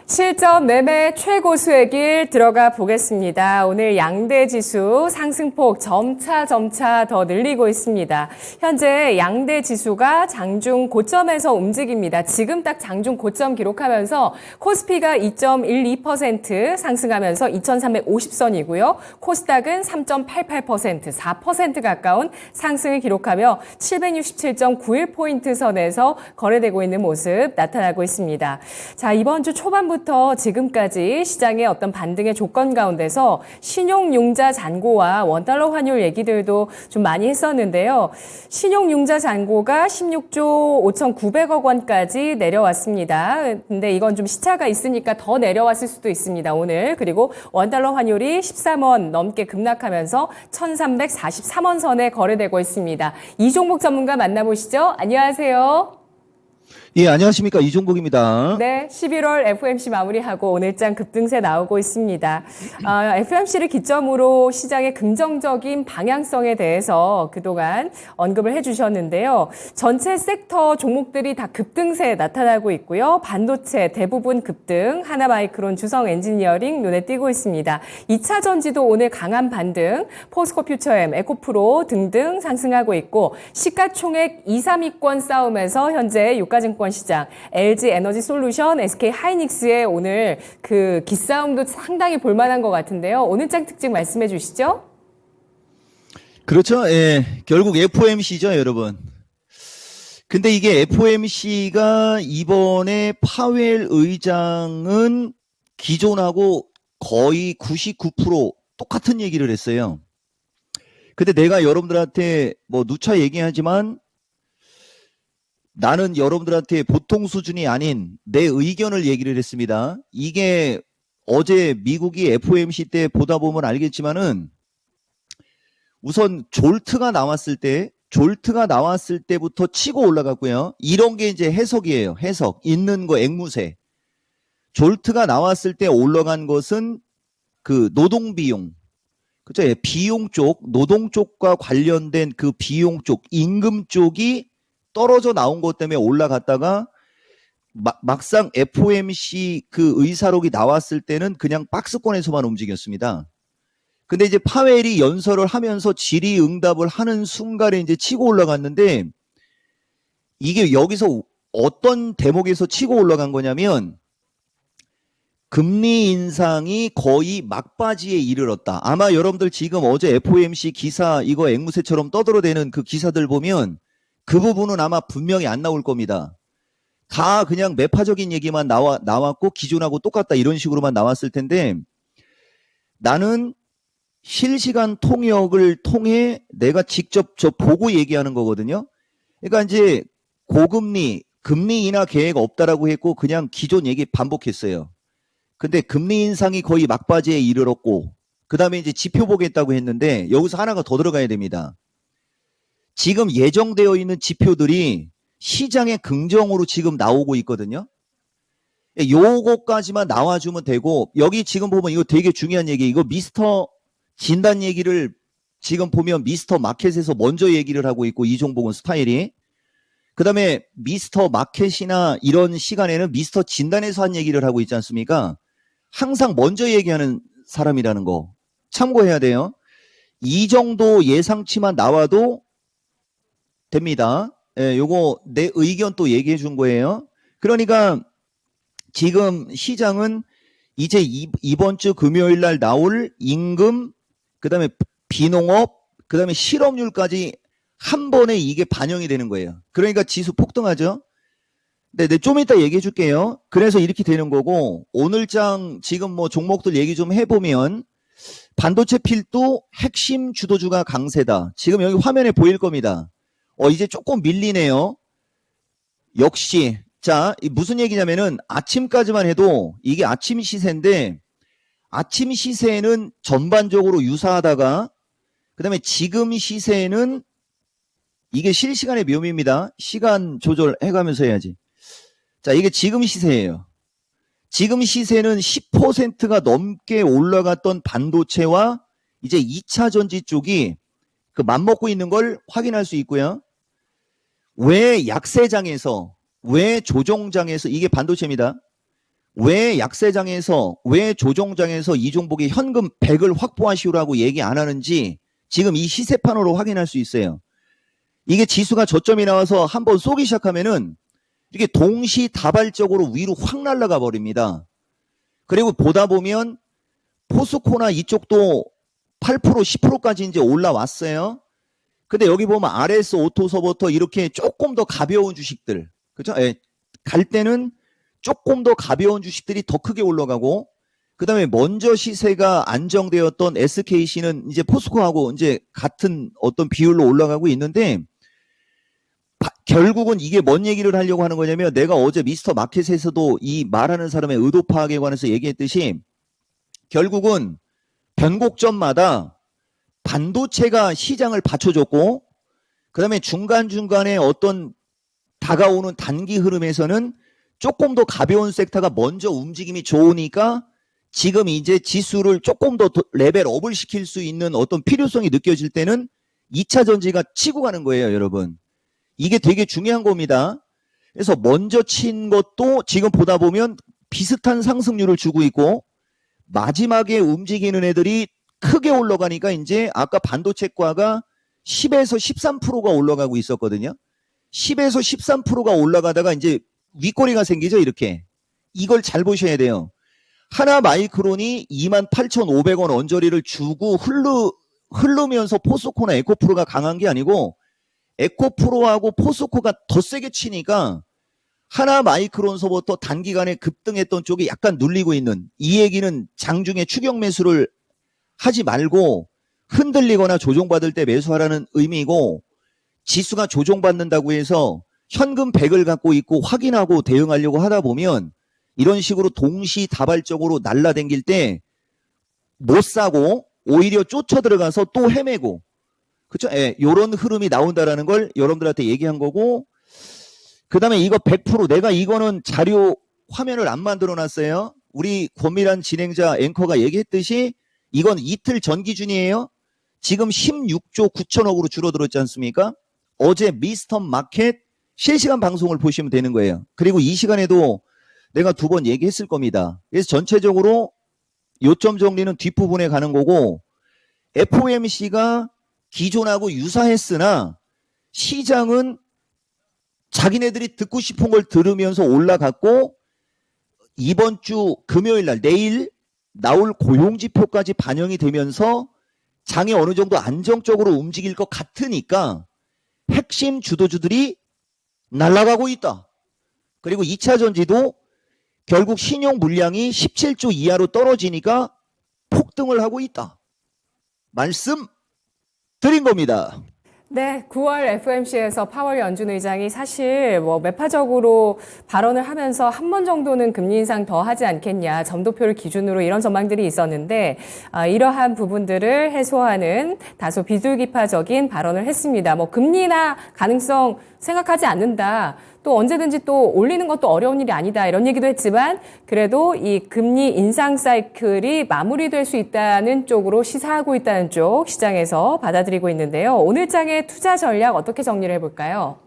실전 매매 최고 수의 길 들어가 보겠습니다. 오늘 양대 지수 상승폭 점차 더 늘리고 있습니다. 현재 양대 지수가 장중 고점에서 움직입니다. 지금 딱 장중 고점 기록하면서 코스피가 2.12% 상승하면서 2350선이고요. 코스닥은 3.88%, 4% 가까운 상승을 기록하며 767.91포인트 선에서 거래되고 있는 모습 나타나고 있습니다. 자, 이번 주 초반부터 지금까지 시장의 어떤 반등의 조건 가운데서 신용융자 잔고와 원달러 환율 얘기들도 좀 많이 했었는데요. 신용융자 잔고가 16조 5,900억 원까지 내려왔습니다. 근데 이건 좀 시차가 있으니까 더 내려왔을 수도 있습니다, 오늘. 그리고 원달러 환율이 13원 넘게 급락하면서 1,343원 선에 거래되고 있습니다. 이종목 전문가 만나보시죠. 안녕하세요. 예, 안녕하십니까. 이종국입니다. 네, 11월 FOMC 마무리하고 오늘장 급등세 나오고 있습니다. FOMC를 기점으로 시장의 긍정적인 방향성에 대해서 그동안 언급을 해주셨는데요. 전체 섹터 종목들이 다 급등세 나타나고 있고요. 반도체 대부분 급등, 하나마이크론, 주성 엔지니어링 눈에 띄고 있습니다. 2차 전지도 오늘 강한 반등, 포스코 퓨처엠, 에코프로 등등 상승하고 있고 시가총액 2, 3위권 싸움에서 현재 유가증권 시장, LG 에너지 솔루션, SK 하이닉스의 오늘 그 기싸움도 상당히 볼만한 것 같은데요. 오늘 장 특징 말씀해 주시죠. 그렇죠. 예, 결국 FOMC죠, 여러분. 근데 이게 FOMC가 이번에 파웰 의장은 기존하고 거의 99% 똑같은 얘기를 했어요. 근데 내가 여러분들한테 뭐 누차 얘기하지만 나는 여러분들한테 보통 수준이 아닌 내 의견을 얘기를 했습니다. 이게 어제 미국이 FOMC 때 보다 보면 알겠지만은 우선 졸트가 나왔을 때부터 치고 올라갔고요. 이런 게 이제 해석이에요. 해석. 있는 거 앵무새. 졸트가 나왔을 때 올라간 것은 그 노동 비용. 그죠? 비용 쪽, 노동 쪽과 관련된 그 비용 쪽, 임금 쪽이 떨어져 나온 것 때문에 올라갔다가 막상 FOMC 그 의사록이 나왔을 때는 그냥 박스권에서만 움직였습니다. 근데 이제 파웰이 연설을 하면서 질의응답을 하는 순간에 이제 치고 올라갔는데 이게 여기서 어떤 대목에서 치고 올라간 거냐면 금리 인상이 거의 막바지에 이르렀다. 아마 여러분들 지금 어제 FOMC 기사 이거 앵무새처럼 떠들어대는 그 기사들 보면 그 부분은 아마 분명히 안 나올 겁니다. 다 그냥 매파적인 얘기만 나왔고 기존하고 똑같다 이런 식으로만 나왔을 텐데 나는 실시간 통역을 통해 내가 직접 보고 얘기하는 거거든요. 그러니까 이제 고금리, 금리 인하 계획 없다라고 했고 그냥 기존 얘기 반복했어요. 근데 금리 인상이 거의 막바지에 이르렀고 그 다음에 이제 지표 보겠다고 했는데 여기서 하나가 더 들어가야 됩니다. 지금 예정되어 있는 지표들이 시장의 긍정으로 지금 나오고 있거든요. 요거까지만 나와주면 되고 여기 지금 보면 이거 되게 중요한 얘기 이거 미스터 진단 얘기를 지금 보면 미스터 마켓에서 먼저 얘기를 하고 있고 이종복은 스타일이 그 다음에 미스터 마켓이나 이런 시간에는 미스터 진단에서 한 얘기를 하고 있지 않습니까? 항상 먼저 얘기하는 사람이라는 거 참고해야 돼요. 이 정도 예상치만 나와도 됩니다. 예, 요거 내 의견 또 얘기해 준 거예요. 그러니까 지금 시장은 이제 이번 주 금요일 날 나올 임금, 그 다음에 비농업, 그 다음에 실업률까지 한 번에 이게 반영이 되는 거예요. 그러니까 지수 폭등하죠. 네, 좀 이따 얘기해 줄게요. 그래서 이렇게 되는 거고 오늘장 지금 뭐 종목들 얘기 좀 해보면 반도체 필도 핵심 주도주가 강세다. 지금 여기 화면에 보일 겁니다. 이제 조금 밀리네요. 역시 자 무슨 얘기냐면은 아침까지만 해도 이게 아침 시세인데 아침 시세는 전반적으로 유사하다가 그 다음에 지금 시세는 이게 실시간의 묘미입니다. 시간 조절해가면서 해야지. 자 이게 지금 시세예요. 지금 시세는 10%가 넘게 올라갔던 반도체와 이제 2차 전지 쪽이 그 맞먹고 있는 걸 확인할 수 있고요. 왜 약세장에서 왜 조정장에서 이게 반도체입니다. 왜 약세장에서, 왜 조정장에서 이 종목이 현금 100을 확보하시오라고 얘기 안 하는지 지금 이 시세판으로 확인할 수 있어요. 이게 지수가 저점이 나와서 한번 쏘기 시작하면은 이게 동시다발적으로 위로 확 날아가 버립니다. 그리고 보다 보면 포스코나 이쪽도 8%, 10%까지 이제 올라왔어요. 근데 여기 보면 RS 오토서부터 이렇게 조금 더 가벼운 주식들, 그죠? 예, 갈 때는 조금 더 가벼운 주식들이 더 크게 올라가고, 그 다음에 먼저 시세가 안정되었던 SKC는 이제 포스코하고 이제 같은 어떤 비율로 올라가고 있는데, 결국은 이게 뭔 얘기를 하려고 하는 거냐면, 내가 어제 미스터 마켓에서도 이 말하는 사람의 의도 파악에 관해서 얘기했듯이, 결국은 변곡점마다 반도체가 시장을 받쳐줬고, 그 다음에 중간중간에 어떤 다가오는 단기 흐름에서는 조금 더 가벼운 섹터가 먼저 움직임이 좋으니까 지금 이제 지수를 조금 더 레벨업을 시킬 수 있는 어떤 필요성이 느껴질 때는 2차 전지가 치고 가는 거예요, 여러분. 이게 되게 중요한 겁니다. 그래서 먼저 친 것도 지금 보다 보면 비슷한 상승률을 주고 있고, 마지막에 움직이는 애들이 크게 올라가니까 이제 아까 반도체과가 10에서 13%가 올라가고 있었거든요. 10에서 13%가 올라가다가 이제 윗꼬리가 생기죠, 이렇게. 이걸 잘 보셔야 돼요. 하나 마이크론이 28,500원 언저리를 주고 흐르면서 포스코나 에코프로가 강한 게 아니고, 에코프로하고 포스코가 더 세게 치니까 하나 마이크론서부터 단기간에 급등했던 쪽이 약간 눌리고 있는, 이 얘기는 장중에 추격 매수를 하지 말고 흔들리거나 조정받을 때 매수하라는 의미이고, 지수가 조정받는다고 해서 현금 100을 갖고 있고 확인하고 대응하려고 하다 보면 이런 식으로 동시다발적으로 날라댕길 때 못 사고 오히려 쫓아 들어가서 또 헤매고, 그쵸? 예, 요런 흐름이 나온다라는 걸 여러분들한테 얘기한 거고, 그 다음에 이거 100% 내가 이거는 자료 화면을 안 만들어 놨어요. 우리 권미란 진행자 앵커가 얘기했듯이 이건 이틀 전 기준이에요. 지금 16조 9천억으로 줄어들었지 않습니까? 어제 미스터 마켓 실시간 방송을 보시면 되는 거예요. 그리고 이 시간에도 내가 2번 얘기했을 겁니다. 그래서 전체적으로 요점 정리는 뒷부분에 가는 거고, FOMC가 기존하고 유사했으나 시장은 자기네들이 듣고 싶은 걸 들으면서 올라갔고, 이번 주 금요일 날 내일 나올 고용지표까지 반영이 되면서 장이 어느 정도 안정적으로 움직일 것 같으니까 핵심 주도주들이 날아가고 있다. 그리고 2차 전지도 결국 신용 물량이 17조 이하로 떨어지니까 폭등을 하고 있다. 말씀 드린 겁니다. 네, 9월 FOMC에서 파월 연준 의장이 사실 매파적으로 발언을 하면서 한 번 정도는 금리 인상 더 하지 않겠냐, 점도표를 기준으로 이런 전망들이 있었는데, 이러한 부분들을 해소하는 다소 비둘기파적인 발언을 했습니다. 금리 인하 가능성 생각하지 않는다, 또 언제든지 또 올리는 것도 어려운 일이 아니다, 이런 얘기도 했지만 그래도 이 금리 인상 사이클이 마무리될 수 있다는 쪽으로 시사하고 있다는 쪽 시장에서 받아들이고 있는데요. 오늘 장의 투자 전략 어떻게 정리를 해볼까요?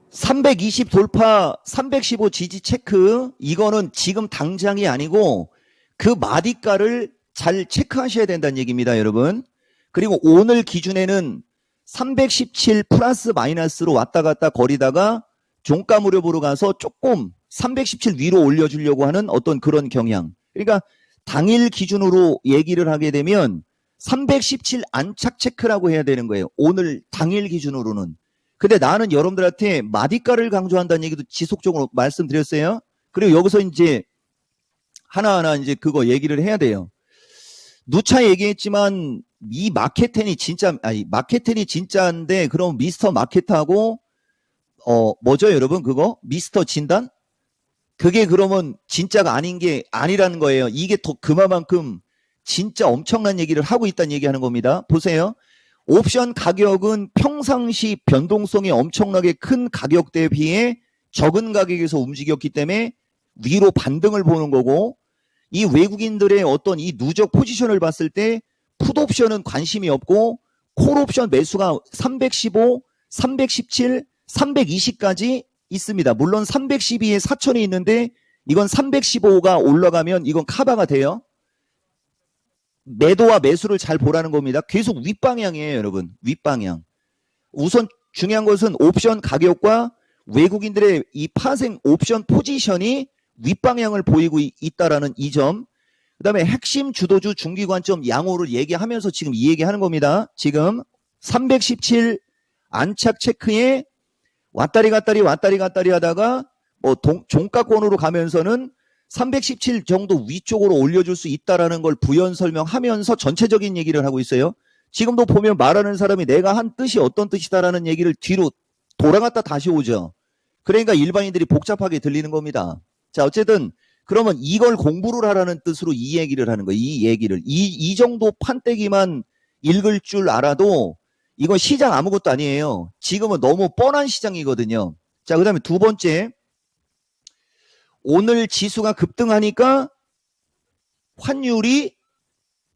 320 돌파, 315 지지 체크, 이거는 지금 당장이 아니고 그 마디가를 잘 체크하셔야 된다는 얘기입니다, 여러분. 그리고 오늘 기준에는 317 플러스 마이너스로 왔다 갔다 거리다가 종가 무렵으로 가서 조금 317 위로 올려주려고 하는 어떤 그런 경향. 그러니까 당일 기준으로 얘기를 하게 되면 317 안착 체크라고 해야 되는 거예요. 오늘 당일 기준으로는. 근데 나는 여러분들한테 마디가를 강조한다는 얘기도 지속적으로 말씀드렸어요. 그리고 여기서 이제 하나하나 이제 그거 얘기를 해야 돼요. 누차 얘기했지만 이 마켓텐이 진짜인데 그럼 미스터 마켓하고 뭐죠, 여러분? 그거? 미스터 진단? 그게 그러면 진짜가 아닌 게 아니라는 거예요. 이게 더 그만큼 진짜 엄청난 얘기를 하고 있다는 얘기하는 겁니다. 보세요. 옵션 가격은 평상시 변동성이 엄청나게 큰 가격대에 비해 적은 가격에서 움직였기 때문에 위로 반등을 보는 거고, 이 외국인들의 어떤 이 누적 포지션을 봤을 때 풋옵션은 관심이 없고 콜옵션 매수가 315, 317, 320까지 있습니다. 물론 312에 4천이 있는데 이건 315가 올라가면 이건 카바가 돼요. 매도와 매수를 잘 보라는 겁니다. 계속 윗방향이에요, 여러분. 윗방향. 우선 중요한 것은 옵션 가격과 외국인들의 이 파생 옵션 포지션이 윗방향을 보이고 있다라는 이 점. 그 다음에 핵심 주도주 중기 관점 양호를 얘기하면서 지금 이 얘기하는 겁니다. 지금 317 안착 체크에 왔다리 갔다리 하다가 뭐 종가권으로 가면서는 317 정도 위쪽으로 올려줄 수 있다라는 걸 부연 설명하면서 전체적인 얘기를 하고 있어요. 지금도 보면 말하는 사람이 내가 한 뜻이 어떤 뜻이다라는 얘기를 뒤로 돌아갔다 다시 오죠. 그러니까 일반인들이 복잡하게 들리는 겁니다. 자, 어쨌든 그러면 이걸 공부를 하라는 뜻으로 이 얘기를 하는 거예요. 이 얘기를. 이 정도 판때기만 읽을 줄 알아도 이건 시장 아무것도 아니에요. 지금은 너무 뻔한 시장이거든요. 자, 그 다음에 두 번째. 오늘 지수가 급등하니까 환율이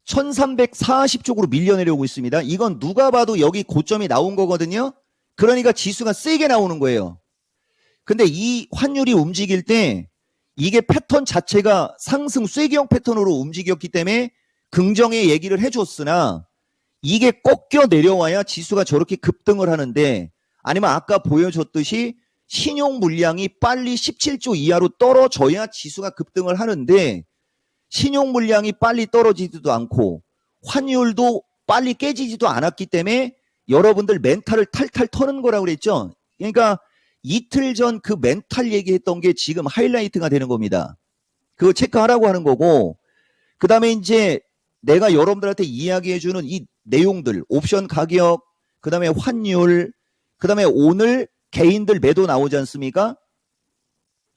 1340 쪽으로 밀려내려오고 있습니다. 이건 누가 봐도 여기 고점이 나온 거거든요. 그러니까 지수가 세게 나오는 거예요. 근데 이 환율이 움직일 때 이게 패턴 자체가 상승 쐐기형 패턴으로 움직였기 때문에 긍정의 얘기를 해줬으나 이게 꺾여 내려와야 지수가 저렇게 급등을 하는데 아니면 아까 보여줬듯이 신용 물량이 빨리 17조 이하로 떨어져야 지수가 급등을 하는데 신용 물량이 빨리 떨어지지도 않고 환율도 빨리 깨지지도 않았기 때문에 여러분들 멘탈을 탈탈 터는 거라고 그랬죠. 그러니까 이틀 전 그 멘탈 얘기했던 게 지금 하이라이트가 되는 겁니다. 그거 체크하라고 하는 거고 그 다음에 이제 내가 여러분들한테 이야기해주는 이 내용들 옵션 가격 그 다음에 환율 그 다음에 오늘 개인들 매도 나오지 않습니까?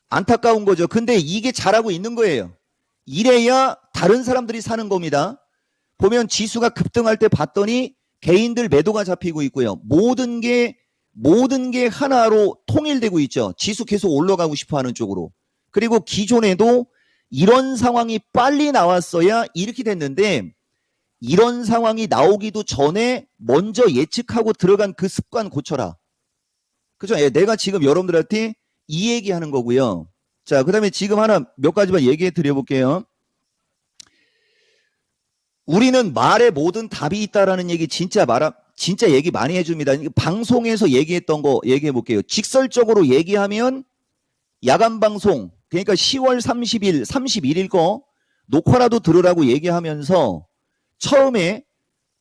안타까운 거죠. 근데 이게 잘하고 있는 거예요. 이래야 다른 사람들이 사는 겁니다. 보면 지수가 급등할 때 봤더니 개인들 매도가 잡히고 있고요. 모든 게 하나로 통일되고 있죠. 지수 계속 올라가고 싶어 하는 쪽으로. 그리고 기존에도 이런 상황이 빨리 나왔어야 이렇게 됐는데 이런 상황이 나오기도 전에 먼저 예측하고 들어간 그 습관 고쳐라. 그죠? 내가 지금 여러분들한테 이 얘기하는 거고요. 자, 그 다음에 지금 하나 몇 가지만 얘기해 드려볼게요. 우리는 말에 모든 답이 있다라는 얘기 진짜 얘기 많이 해줍니다. 방송에서 얘기했던 거 얘기해 볼게요. 직설적으로 얘기하면 야간 방송, 그러니까 10월 30일, 31일 거 녹화라도 들으라고 얘기하면서 처음에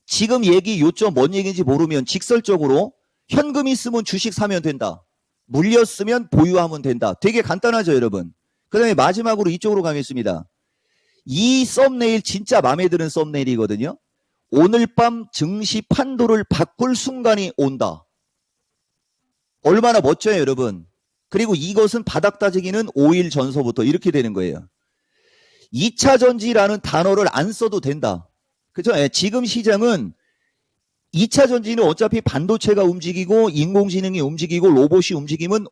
지금 얘기 요점 뭔 얘기인지 모르면 직설적으로 현금 있으면 주식 사면 된다. 물렸으면 보유하면 된다. 되게 간단하죠, 여러분. 그 다음에 마지막으로 이쪽으로 가겠습니다. 이 썸네일 진짜 마음에 드는 썸네일이거든요. 오늘 밤 증시 판도를 바꿀 순간이 온다. 얼마나 멋져요, 여러분. 그리고 이것은 바닥 다지기는 5일 전서부터 이렇게 되는 거예요. 2차 전지라는 단어를 안 써도 된다. 그죠? 지금 시장은 2차 전지는 어차피 반도체가 움직이고 인공지능이 움직이고 로봇이 움직이면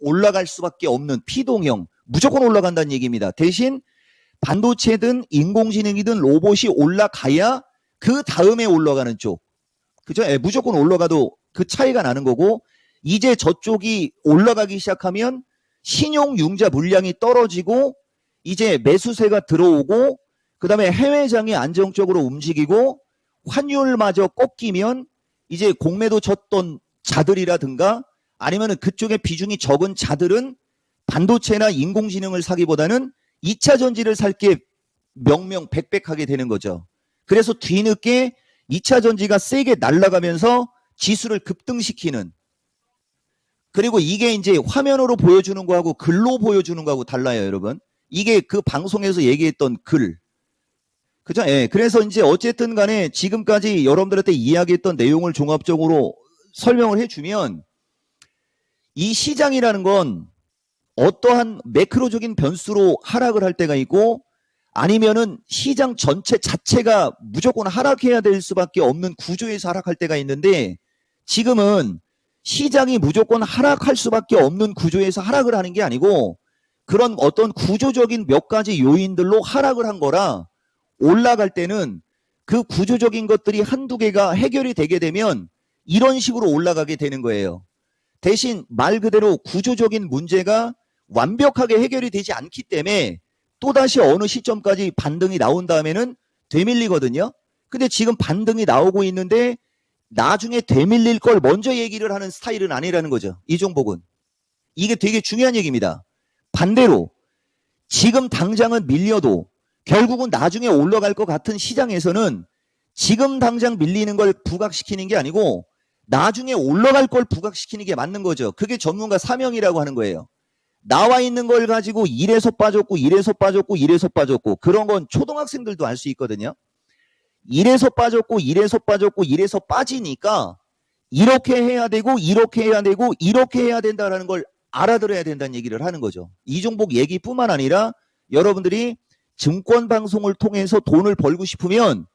올라갈 수밖에 없는 피동형 무조건 올라간다는 얘기입니다. 대신 반도체든 인공지능이든 로봇이 올라가야 그 다음에 올라가는 쪽. 그죠? 무조건 올라가도 그 차이가 나는 거고 이제 저쪽이 올라가기 시작하면 신용융자 물량이 떨어지고 이제 매수세가 들어오고 그 다음에 해외장이 안정적으로 움직이고 환율마저 꺾이면 이제 공매도 쳤던 자들이라든가 아니면은 그쪽에 비중이 적은 자들은 반도체나 인공지능을 사기보다는 2차 전지를 살 게 명명백백하게 되는 거죠. 그래서 뒤늦게 2차 전지가 세게 날아가면서 지수를 급등시키는 그리고 이게 이제 화면으로 보여주는 거하고 글로 보여주는 거하고 달라요, 여러분. 이게 그 방송에서 얘기했던 글. 그죠? 예. 그래서 이제 어쨌든 간에 지금까지 여러분들한테 이야기했던 내용을 종합적으로 설명을 해주면 이 시장이라는 건 어떠한 매크로적인 변수로 하락을 할 때가 있고 아니면은 시장 전체 자체가 무조건 하락해야 될 수밖에 없는 구조에서 하락할 때가 있는데 지금은 시장이 무조건 하락할 수밖에 없는 구조에서 하락을 하는 게 아니고 그런 어떤 구조적인 몇 가지 요인들로 하락을 한 거라 올라갈 때는 그 구조적인 것들이 한두 개가 해결이 되게 되면 이런 식으로 올라가게 되는 거예요. 대신 말 그대로 구조적인 문제가 완벽하게 해결이 되지 않기 때문에 또다시 어느 시점까지 반등이 나온 다음에는 되밀리거든요. 근데 지금 반등이 나오고 있는데 나중에 되밀릴 걸 먼저 얘기를 하는 스타일은 아니라는 거죠. 이 종목은. 이게 되게 중요한 얘기입니다. 반대로 지금 당장은 밀려도 결국은 나중에 올라갈 것 같은 시장에서는 지금 당장 밀리는 걸 부각시키는 게 아니고 나중에 올라갈 걸 부각시키는 게 맞는 거죠. 그게 전문가 사명이라고 하는 거예요. 나와 있는 걸 가지고 이래서 빠졌고 이래서 빠졌고 이래서 빠졌고 그런 건 초등학생들도 알 수 있거든요. 이래서 빠졌고 이래서 빠졌고 이래서 빠지니까 이렇게 해야 되고 이렇게 해야 되고 이렇게 해야 된다는 걸 알아들어야 된다는 얘기를 하는 거죠. 이 종목 얘기뿐만 아니라 여러분들이 증권 방송을 통해서 돈을 벌고 싶으면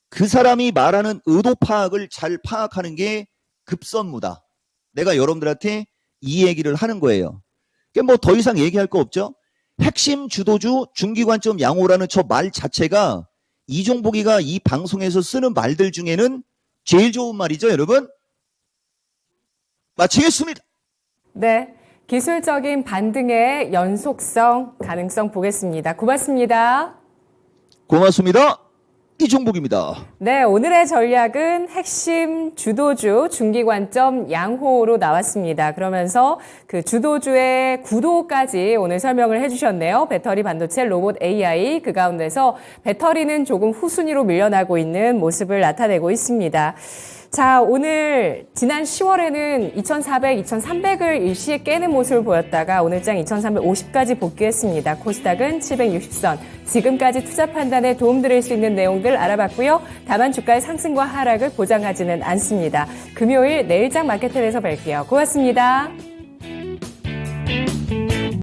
그 사람이 말하는 의도 파악을 잘 파악하는 게 급선무다. 내가 여러분들한테 이 얘기를 하는 거예요. 뭐 더 이상 얘기할 거 없죠. 핵심 주도주 중기관점 양호라는 저 말 자체가 이종복이가 이 방송에서 쓰는 말들 중에는 제일 좋은 말이죠, 여러분. 마치겠습니다. 네. 기술적인 반등의 연속성, 가능성 보겠습니다. 고맙습니다. 고맙습니다. 이종복입니다. 네, 오늘의 전략은 핵심 주도주 중기관점 양호로 나왔습니다. 그러면서 그 주도주의 구도까지 오늘 설명을 해주셨네요. 배터리, 반도체, 로봇, AI 그 가운데서 배터리는 조금 후순위로 밀려나고 있는 모습을 나타내고 있습니다. 자, 오늘 지난 10월에는 2,400, 2,300을 일시에 깨는 모습을 보였다가 오늘장 2,350까지 복귀했습니다. 코스닥은 760선. 지금까지 투자 판단에 도움드릴 수 있는 내용들 알아봤고요. 다만 주가의 상승과 하락을 보장하지는 않습니다. 금요일 내일장 마켓텔에서 뵐게요. 고맙습니다.